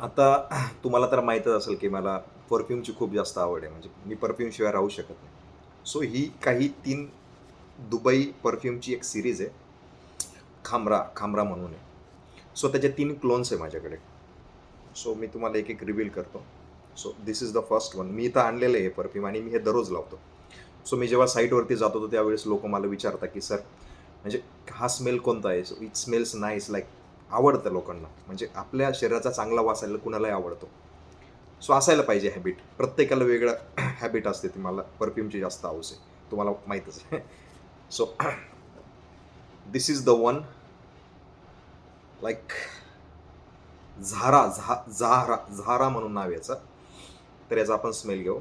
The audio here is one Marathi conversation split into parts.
आता तुम्हाला तर माहीतच असेल, की मला परफ्यूमची खूप जास्त आवड आहे. म्हणजे मी परफ्यूमशिवाय राहू शकत नाही. सो ही काही 3 दुबई परफ्यूमची एक सीरीज आहे. खामरा म्हणून आहे. सो त्याचे 3 क्लोन्स आहे माझ्याकडे. सो मी तुम्हाला एक-एक रिव्हील करतो. So this is the first one. मी इथं आणलेलं आहे हे परफ्यूम आणि मी हे दररोज लावतो. सो मी जेव्हा साईटवरती जातो, तर त्यावेळेस लोकं मला विचारतात, की "सर, म्हणजे हा स्मेल कोणता आहे?" So it smells nice like आवडतं लोकांना. म्हणजे आपल्या शरीराचा चांगला वास आलेला कुणालाही आवडतो. सो असायला पाहिजे हॅबिट. प्रत्येकाला वेगळं हॅबिट असते. ती मला परफ्यूमची जास्त हौस आहे. तुम्हाला माहीतच आहे. So this is the one like झारा म्हणून नाव आहे याचं. तर याचा आपण स्मेल घेऊ.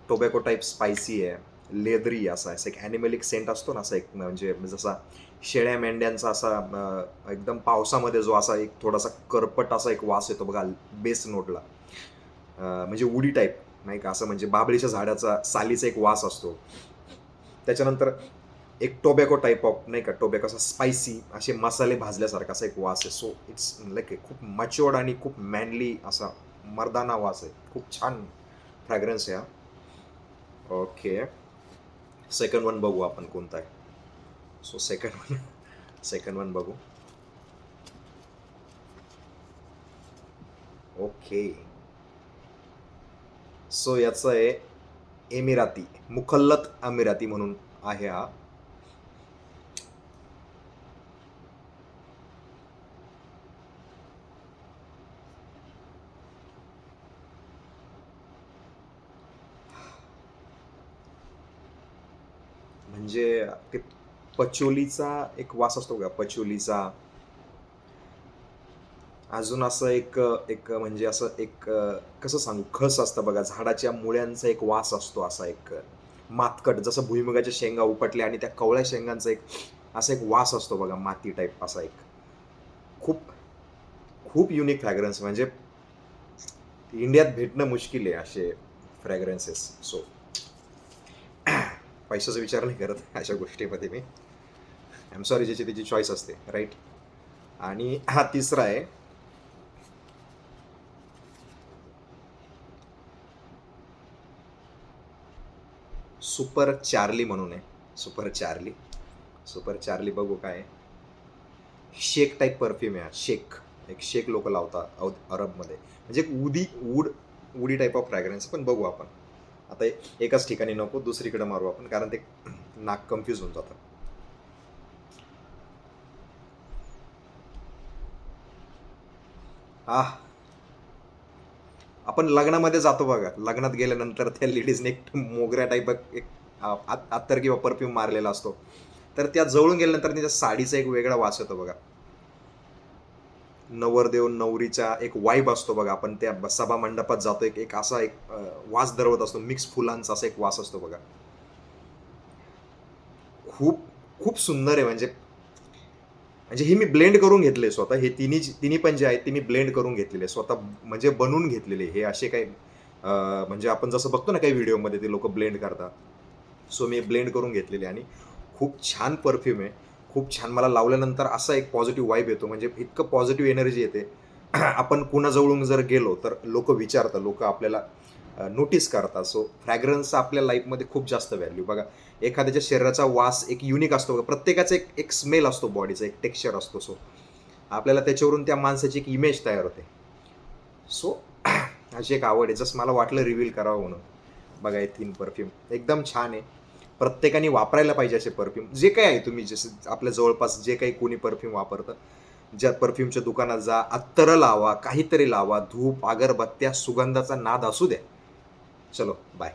टोबॅको टाइप स्पायसी आहे. लेदरी असा एक ॲनिमलिक सेंट असतो ना, असा एक म्हणजे जसा शेळ्या मेंढ्यांचा असा एकदम पावसामध्ये जो असा एक थोडासा करपट असा एक वास येतो बघा बेस नोटला. म्हणजे वुडी टाइप नाही का, असं म्हणजे बाभळीच्या झाडाचा सालीचा एक वास असतो. त्याच्यानंतर एक टोबॅको टाइप ऑफ नाही का, टोबॅको असा स्पायसी असे मसाले भाजल्यासारखा असा एक वास आहे. सो इट्स लाइक खूप मॅच्युअर्ड आणि खूप मॅनली असा मर्दाना वास आहे. खूप छान फ्रॅग्रन्स आहे हा. ओके. सेकंड वन बघू आपण कोणता आहे. So second one second one बघू. ओके. सो याचं आहे एमिराती, मुखल्लत अमिराती म्हणून आहे हा. म्हणजे ते पचोलीचा एक वास असतो बघा, पचोलीचा. अजून असं एक म्हणजे असं कसं सांगू, खस असतं बघा, झाडाच्या मुळ्यांचा एक वास असतो असा एक मातकट, जसं भुईमुगाच्या शेंगा उपटल्या आणि त्या कवळ्या शेंगांचा एक असा एक वास असतो बघा, माती टाइप असा एक. खूप, खूप युनिक फ्रॅग्रन्स म्हणजे इंडियात भेटणं मुश्किल आहे असे फ्रॅग्रन्सेस. सो पैशाचा विचार नाही करत अशा गोष्टीमध्ये मी. आय एम सॉरी, ज्याची त्याची चॉईस असते, राइट? आणि हा तिसरा आहे सुपर चार्ली म्हणून आहे. Super Charlie. सुपर चार्ली बघू काय आहे. शेक टाइप परफ्यूम आहे हा. शेक. एक शेक लोकं लावतात अरबमध्ये. म्हणजे एक वुडी टाइप ऑफ फ्रॅग्रन्स पण बघू आपण. आता एकाच ठिकाणी नको, दुसरीकडे मारू आपण कारण ते नाक कन्फ्यूज होऊन जातं. आह! आपण लग्नामध्ये जातो बघा. लग्नात गेल्यानंतर त्या लेडीजने एक मोगऱ्या टाइप एक अत्तर किंवा परफ्यूम मारलेला असतो. तर त्या जवळून गेल्यानंतर त्याच्या साडीचा एक वेगळा वास येतो बघा. नवरदेव नवरीचा एक वाइब असतो बघा. आपण त्या सभा मंडपात जातो, एक एक असा एक वास दरवत असतो. मिक्स फुलांचा असा एक वास असतो बघा. खूप, खूप सुंदर आहे म्हणजे. म्हणजे हे मी ब्लेंड करून घेतले स्वतः. हे तिन्ही पण जे आहेत, ते मी ब्लेंड करून घेतलेले आहे. स्वतः म्हणजे बनवून घेतलेले. हे असे काही म्हणजे आपण जसं बघतो ना काही व्हिडिओमध्ये ते लोकं ब्लेंड करतात. सो मी ब्लेंड करून घेतलेले आणि खूप छान परफ्यूम आहे. खूप छान मला लावल्यानंतर असा एक पॉझिटिव्ह वाइब येतो. म्हणजे इतकं पॉझिटिव्ह एनर्जी येते. आपण कुणाजवळून जर गेलो, तर लोकं विचारतात, लोकं आपल्याला नोटीस करतात. सो फ्रॅग्रन्सचा आपल्या लाईफमध्ये खूप जास्त व्हॅल्यू. बघा, एखाद्याच्या शरीराचा वास एक युनिक असतो बघा. प्रत्येकाचा एक एक स्मेल असतो बॉडीचा, एक टेक्स्चर असतो. सो आपल्याला त्याच्यावरून त्या माणसाची एक इमेज तयार होते. सो अशी एक आवड आहे. जसं मला वाटलं रिव्हील करावं म्हणून. बघा हे 3 परफ्यूम एकदम छान आहे. प्रत्येकाने वापरायला पाहिजे असे परफ्यूम. जे काही आहे तुम्ही जसं आपल्या जवळपास जे काही कोणी परफ्यूम वापरतं, ज्या परफ्यूमच्या दुकानात जा, अत्तरं लावा, काहीतरी लावा, धूप, अगरबत्त्या, सुगंधाचा नाद असू द्या. चलो बाय.